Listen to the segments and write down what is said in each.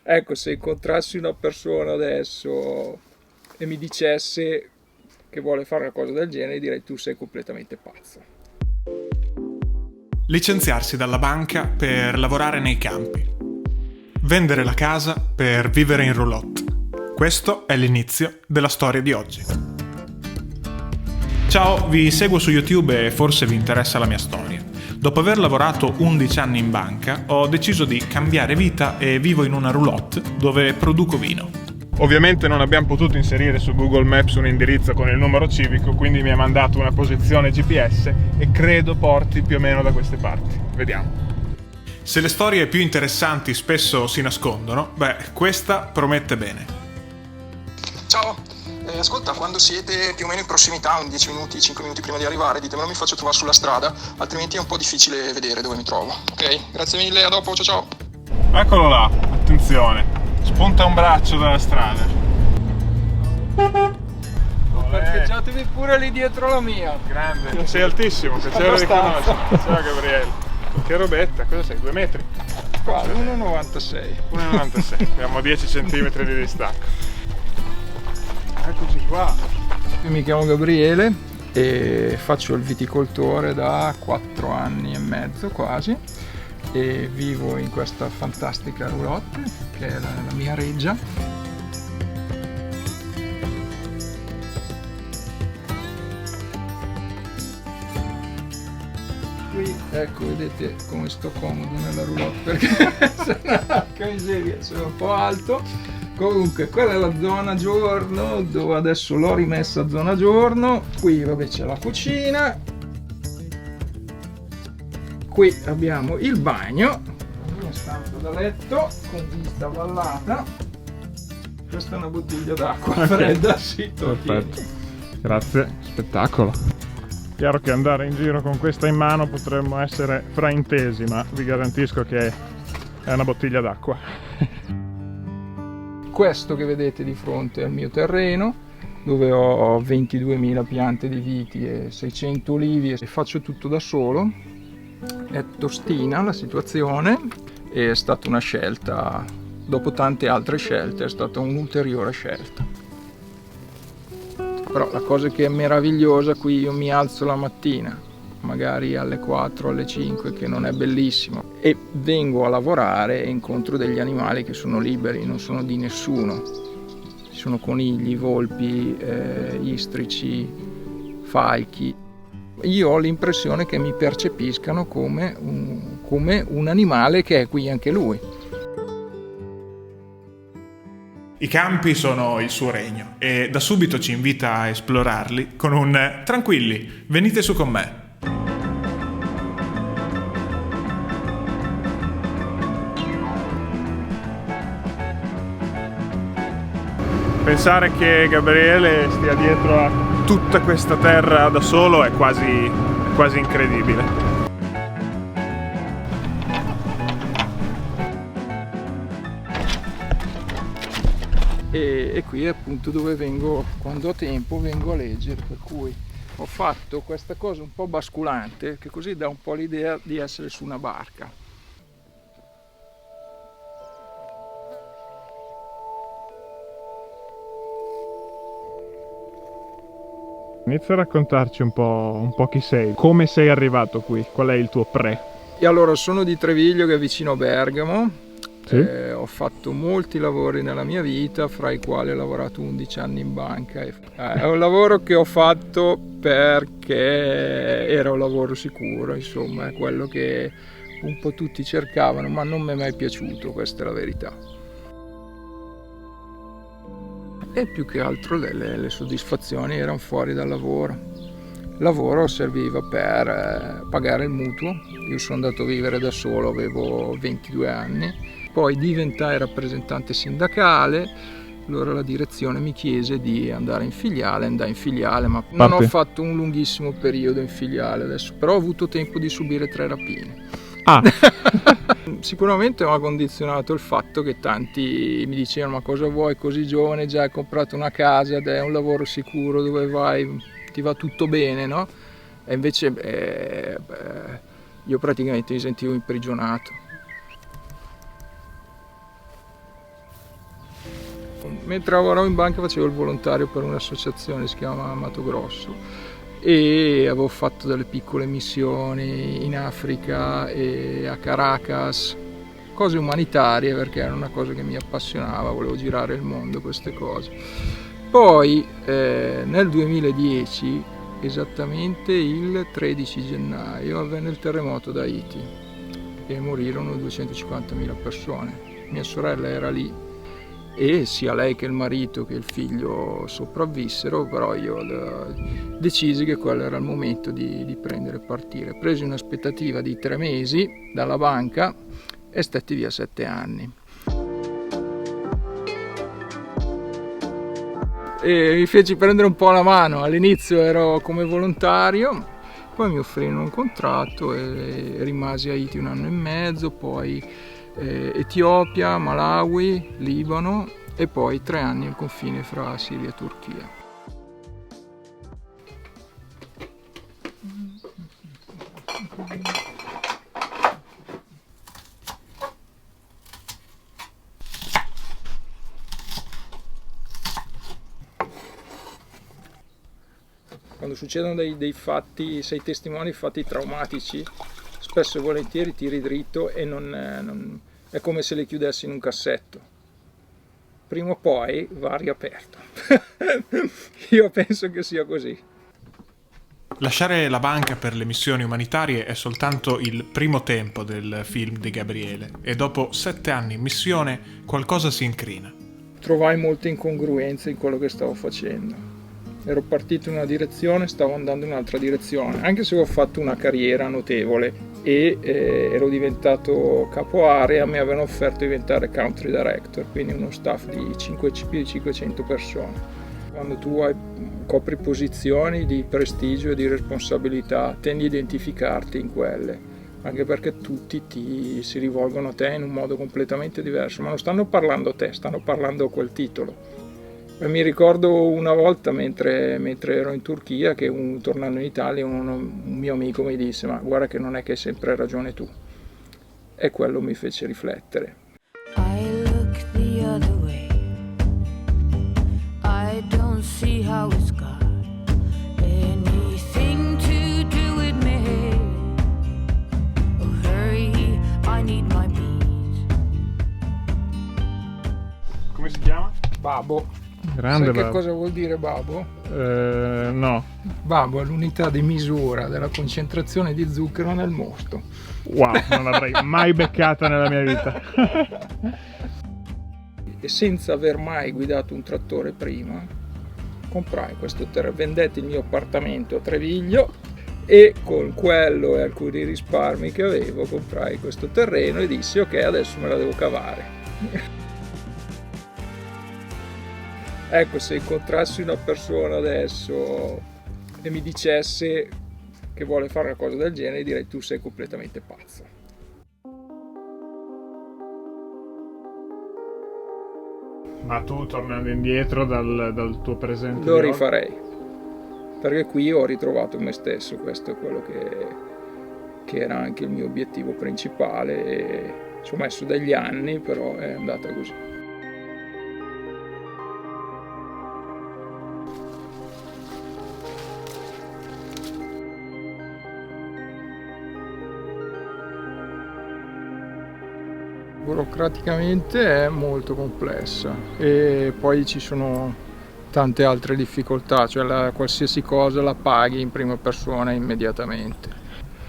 Ecco, se incontrassi una persona adesso e mi dicesse che vuole fare una cosa del genere, direi tu sei completamente pazzo. Licenziarsi dalla banca per lavorare nei campi. Vendere la casa per vivere in roulotte. Questo è l'inizio della storia di oggi. Ciao, vi seguo su YouTube e forse vi interessa la mia storia. Dopo aver lavorato 11 anni in banca, ho deciso di cambiare vita e vivo in una roulotte dove produco vino. Ovviamente non abbiamo potuto inserire su Google Maps un indirizzo con il numero civico, quindi mi ha mandato una posizione GPS e credo porti più o meno da queste parti. Vediamo. Se le storie più interessanti spesso si nascondono, questa promette bene. Ciao, ascolta, quando siete più o meno in prossimità, un 10 minuti, 5 minuti prima di arrivare, ditemelo, mi faccio trovare sulla strada, altrimenti è un po' difficile vedere dove mi trovo. Ok, grazie mille, a dopo, ciao ciao. Eccolo là, attenzione, spunta un braccio dalla strada. Parcheggiatevi pure lì dietro la mia. Grande, sei altissimo, piacere di conoscerti. Ciao Gabriele. Che robetta, cosa sei? 2 metri? Qua, 1,96. 1,96, abbiamo 10 centimetri di distacco. Eccoci qua. Io mi chiamo Gabriele e faccio il viticoltore da 4 anni e mezzo quasi e vivo in questa fantastica roulotte che è la mia reggia. Qui ecco, vedete come sto comodo nella roulotte perché porca miseria, sono un po' alto. Comunque quella è la zona giorno dove adesso l'ho rimessa a zona giorno. Qui vabbè c'è la cucina, qui abbiamo il bagno, una stanza da letto con vista vallata. Questa è una bottiglia d'acqua fredda, sì, perfetto, grazie, spettacolo. Chiaro che andare in giro con questa in mano potremmo essere fraintesi, ma vi garantisco che è una bottiglia d'acqua. Questo che vedete di fronte è il mio terreno dove ho 22.000 piante di viti e 600 olivi e faccio tutto da solo. È tostina la situazione e è stata una scelta, dopo tante altre scelte, è stata un'ulteriore scelta. Però la cosa che è meravigliosa qui, io mi alzo la mattina, magari alle 4, alle 5, che non è bellissimo, e vengo a lavorare e incontro degli animali che sono liberi, non sono di nessuno. Ci sono conigli, volpi, istrici, falchi. Io ho l'impressione che mi percepiscano come un animale che è qui anche lui. I campi sono il suo regno e da subito ci invita a esplorarli con un tranquilli, venite su con me. Pensare che Gabriele stia dietro a tutta questa terra da solo è quasi incredibile. E qui è appunto dove vengo, quando ho tempo, vengo a leggere, per cui ho fatto questa cosa un po' basculante, che così dà un po' l'idea di essere su una barca. Inizia a raccontarci un po' chi sei, come sei arrivato qui, qual è il tuo pre? E allora sono di Treviglio, che è vicino a Bergamo. Sì? Ho fatto molti lavori nella mia vita, fra i quali ho lavorato 11 anni in banca. È un lavoro che ho fatto perché era un lavoro sicuro, insomma, è quello che un po' tutti cercavano, ma non mi è mai piaciuto, questa è la verità. E più che altro le soddisfazioni erano fuori dal lavoro. Il lavoro serviva per pagare il mutuo. Io sono andato a vivere da solo, avevo 22 anni. Poi diventai rappresentante sindacale, allora la direzione mi chiese di andare in filiale, andai in filiale, ma non ho fatto un lunghissimo periodo in filiale adesso, però ho avuto tempo di subire 3 rapine. Ah. Sicuramente mi ha condizionato il fatto che tanti mi dicevano: ma cosa vuoi, così giovane, già hai comprato una casa ed è un lavoro sicuro dove vai, ti va tutto bene, no? E invece io praticamente mi sentivo imprigionato. Mentre lavoravo in banca facevo il volontario per un'associazione, si chiama Mato Grosso, e avevo fatto delle piccole missioni in Africa e a Caracas, cose umanitarie perché era una cosa che mi appassionava, volevo girare il mondo, queste cose. Poi nel 2010, esattamente il 13 gennaio, avvenne il terremoto da Haiti e morirono 250.000 persone. Mia sorella era lì e sia lei che il marito che il figlio sopravvissero, però io decisi che quello era il momento di prendere e partire. Presi un'aspettativa di 3 mesi dalla banca e stetti via 7 anni. E mi feci prendere un po' la mano, all'inizio ero come volontario, poi mi offrirono un contratto e rimasi a Haiti 1 anno e mezzo, poi Etiopia, Malawi, Libano e poi 3 anni al confine fra Siria e Turchia. Quando succedono dei fatti, sei testimone di fatti traumatici, spesso e volentieri tiri dritto e non è come se li chiudessi in un cassetto. Prima o poi va riaperto. Io penso che sia così. Lasciare la banca per le missioni umanitarie è soltanto il primo tempo del film di Gabriele e dopo 7 anni in missione qualcosa si incrina. Trovai molte incongruenze in quello che stavo facendo. Ero partito in una direzione, stavo andando in un'altra direzione, anche se ho fatto una carriera notevole e ero diventato capo area, mi avevano offerto di diventare country director, quindi uno staff di più di 500 persone. Quando tu copri posizioni di prestigio e di responsabilità, tendi a identificarti in quelle, anche perché tutti si rivolgono a te in un modo completamente diverso, ma non stanno parlando a te, stanno parlando a quel titolo. E mi ricordo una volta mentre ero in Turchia che tornando in Italia un mio amico mi disse: ma guarda che non è che hai sempre ragione tu, e quello mi fece riflettere. I look the other way. I don't see how it's got anything to do with me. Oh hurry, I need my beat. Come si chiama? Babbo. Grande. Sai che cosa vuol dire babbo? No. Babbo è l'unità di misura della concentrazione di zucchero nel mosto. Wow, non l'avrei mai beccata nella mia vita. E senza aver mai guidato un trattore prima, comprai questo terreno, vendetti il mio appartamento a Treviglio e con quello e alcuni risparmi che avevo comprai questo terreno e dissi: ok, adesso me la devo cavare. Ecco, se incontrassi una persona adesso e mi dicesse che vuole fare una cosa del genere, direi: tu sei completamente pazzo. Ma tu, tornando indietro dal tuo presente, Lo rifarei, perché qui ho ritrovato me stesso, questo è quello che era anche il mio obiettivo principale e ci ho messo degli anni, però è andata così. Burocraticamente è molto complessa e poi ci sono tante altre difficoltà, cioè qualsiasi cosa la paghi in prima persona immediatamente,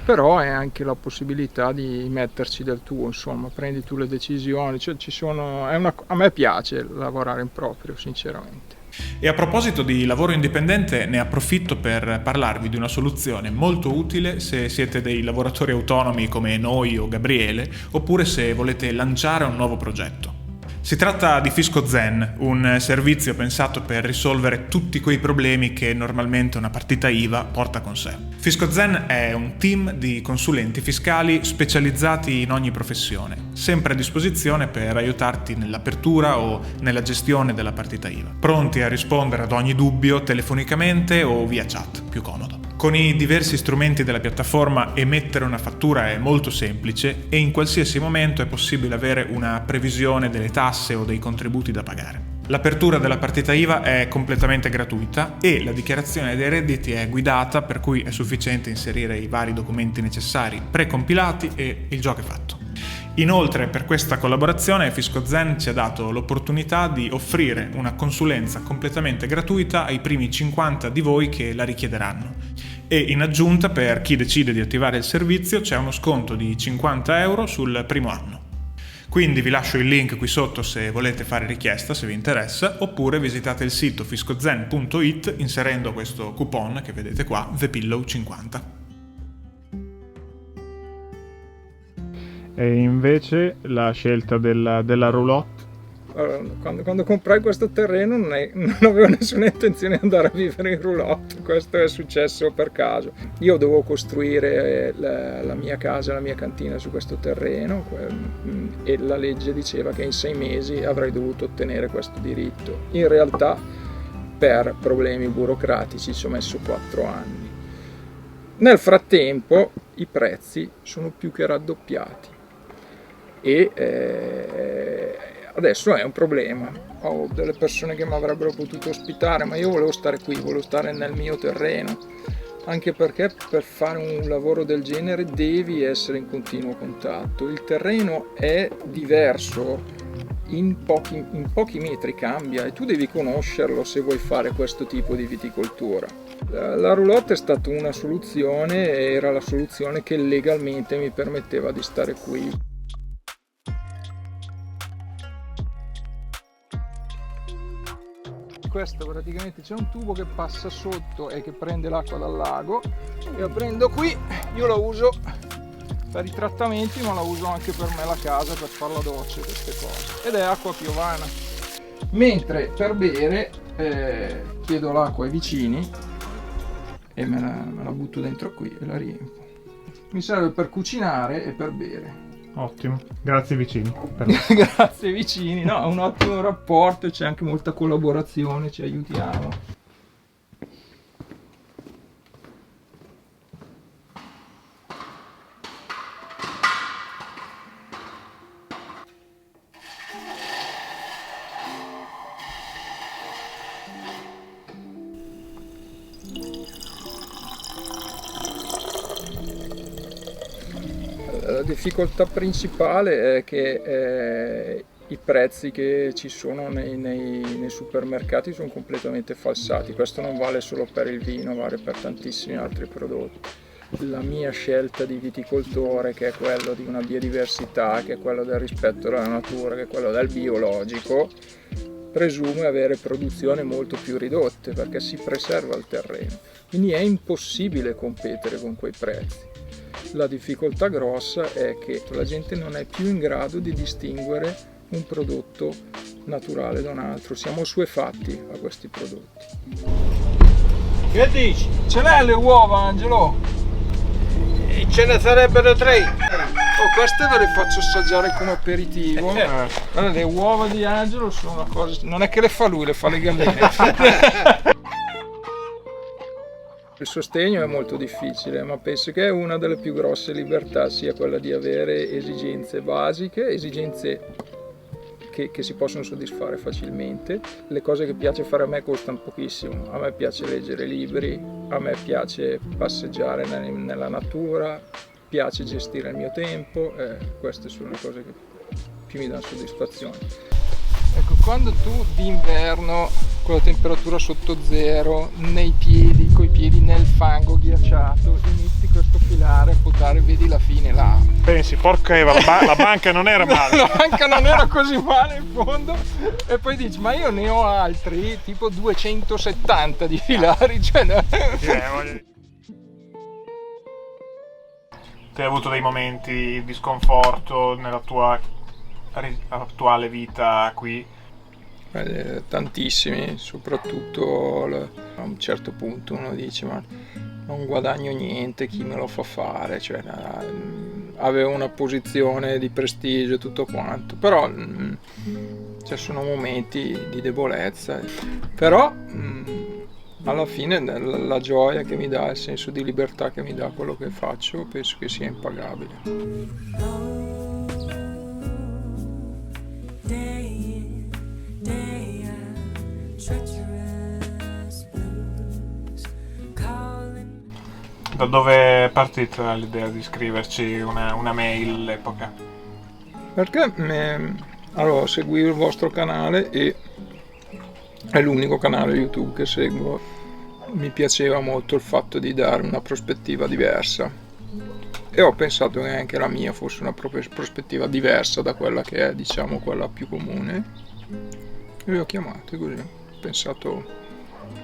però è anche la possibilità di metterci del tuo, insomma, prendi tu le decisioni, cioè a me piace lavorare in proprio, sinceramente. E a proposito di lavoro indipendente, ne approfitto per parlarvi di una soluzione molto utile se siete dei lavoratori autonomi come noi o Gabriele, oppure se volete lanciare un nuovo progetto. Si tratta di Fisco Zen, un servizio pensato per risolvere tutti quei problemi che normalmente una partita IVA porta con sé. Fisco Zen è un team di consulenti fiscali specializzati in ogni professione, sempre a disposizione per aiutarti nell'apertura o nella gestione della partita IVA, pronti a rispondere ad ogni dubbio telefonicamente o via chat, più comodo. Con i diversi strumenti della piattaforma emettere una fattura è molto semplice e in qualsiasi momento è possibile avere una previsione delle tasse o dei contributi da pagare. L'apertura della partita IVA è completamente gratuita e la dichiarazione dei redditi è guidata, per cui è sufficiente inserire i vari documenti necessari precompilati e il gioco è fatto. Inoltre, per questa collaborazione FiscoZen ci ha dato l'opportunità di offrire una consulenza completamente gratuita ai primi 50 di voi che la richiederanno. E in aggiunta, per chi decide di attivare il servizio, c'è uno sconto di 50 euro sul primo anno. Quindi vi lascio il link qui sotto se volete fare richiesta, se vi interessa, oppure visitate il sito fiscozen.it inserendo questo coupon che vedete qua, ThePillow50. E invece la scelta della roulotte? Allora, quando comprai questo terreno non avevo nessuna intenzione di andare a vivere in roulotte, questo è successo per caso. Io dovevo costruire la mia casa, la mia cantina su questo terreno e la legge diceva che in 6 mesi avrei dovuto ottenere questo diritto. In realtà per problemi burocratici ci ho messo 4 anni. Nel frattempo i prezzi sono più che raddoppiati e adesso è un problema. Ho delle persone che mi avrebbero potuto ospitare, ma io volevo stare qui, volevo stare nel mio terreno, anche perché per fare un lavoro del genere devi essere in continuo contatto. Il terreno è diverso, in pochi metri cambia e tu devi conoscerlo se vuoi fare questo tipo di viticoltura. La roulotte è stata una soluzione, era la soluzione che legalmente mi permetteva di stare qui. Questo praticamente c'è un tubo che passa sotto e che prende l'acqua dal lago. Io prendo qui, io la uso per i trattamenti, ma la uso anche per me la casa, per fare la doccia e queste cose, ed è acqua piovana. Mentre per bere chiedo l'acqua ai vicini e me la butto dentro qui e la riempio. Mi serve per cucinare e per bere. Ottimo, grazie vicini. Grazie vicini, no, un ottimo rapporto, c'è anche molta collaborazione, ci aiutiamo. La difficoltà principale è che i prezzi che ci sono nei supermercati sono completamente falsati. Questo non vale solo per il vino, vale per tantissimi altri prodotti. La mia scelta di viticoltore, che è quello di una biodiversità, che è quello del rispetto della natura, che è quello del biologico, presume avere produzioni molto più ridotte perché si preserva il terreno. Quindi è impossibile competere con quei prezzi. La difficoltà grossa è che la gente non è più in grado di distinguere un prodotto naturale da un altro. Siamo assuefatti a questi prodotti. Che dici? Ce l'hai le uova, Angelo? Ce ne sarebbero 3. Queste ve le faccio assaggiare come aperitivo. Guarda, le uova di Angelo sono una cosa... Non è che le fa lui, le fa le galline. Il sostegno è molto difficile, ma penso che una delle più grosse libertà sia quella di avere esigenze basiche, esigenze che si possono soddisfare facilmente. Le cose che piace fare a me costano pochissimo. A me piace leggere libri, a me piace passeggiare nella natura, piace gestire il mio tempo, queste sono le cose che più mi danno soddisfazione. Ecco, quando tu d'inverno con la temperatura sotto zero, coi piedi nel fango ghiacciato, inizi questo filare a potare, vedi la fine là. Pensi, porca Eva, la banca non era male. La banca non era così male in fondo. E poi dici, ma io ne ho altri, tipo 270 di filari. Cioè, no. Ti hai avuto dei momenti di sconforto nella tua attuale vita qui? Tantissimi, soprattutto a un certo punto uno dice ma non guadagno niente, chi me lo fa fare, cioè, avevo una posizione di prestigio e tutto quanto, però ci sono momenti di debolezza, però alla fine la gioia che mi dà, il senso di libertà che mi dà quello che faccio, penso che sia impagabile. Day in, day out. Da dove è partita l'idea di scriverci una mail all'epoca? Perché allora seguivo il vostro canale e è l'unico canale YouTube che seguo. Mi piaceva molto il fatto di dare una prospettiva diversa e ho pensato che anche la mia fosse una prospettiva diversa da quella che è, diciamo, quella più comune, e vi ho chiamato così. Ho pensato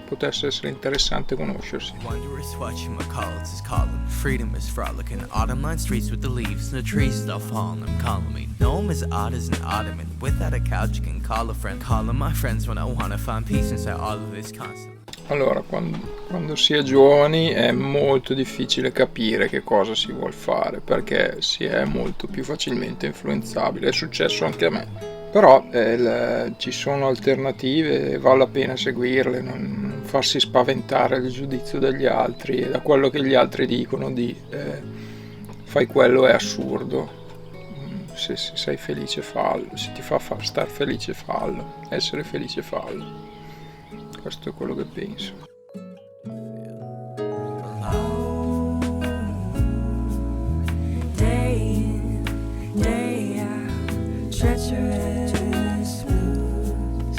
potesse essere interessante conoscersi. Wondrous whatchamacallits is calling. Freedom is frolicking. Autumn line streets with the leaves and the trees still falling. I'm calling me. Gnome as odd as an ottoman. Without a couch you can call a friend. Calling my friends when I wanna find peace inside all of this constant. Allora, quando si è giovani è molto difficile capire che cosa si vuol fare, perché si è molto più facilmente influenzabile. È successo anche a me. Però ci sono alternative, vale la pena seguirle, non farsi spaventare dal giudizio degli altri e da quello che gli altri dicono di fai quello è assurdo. Se sei felice fallo, se ti fa star felice fallo, essere felice fallo. Questo è quello che penso. Treacherous blues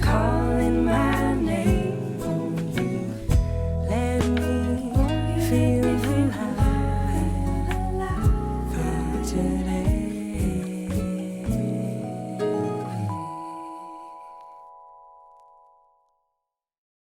calling my name. Let me feel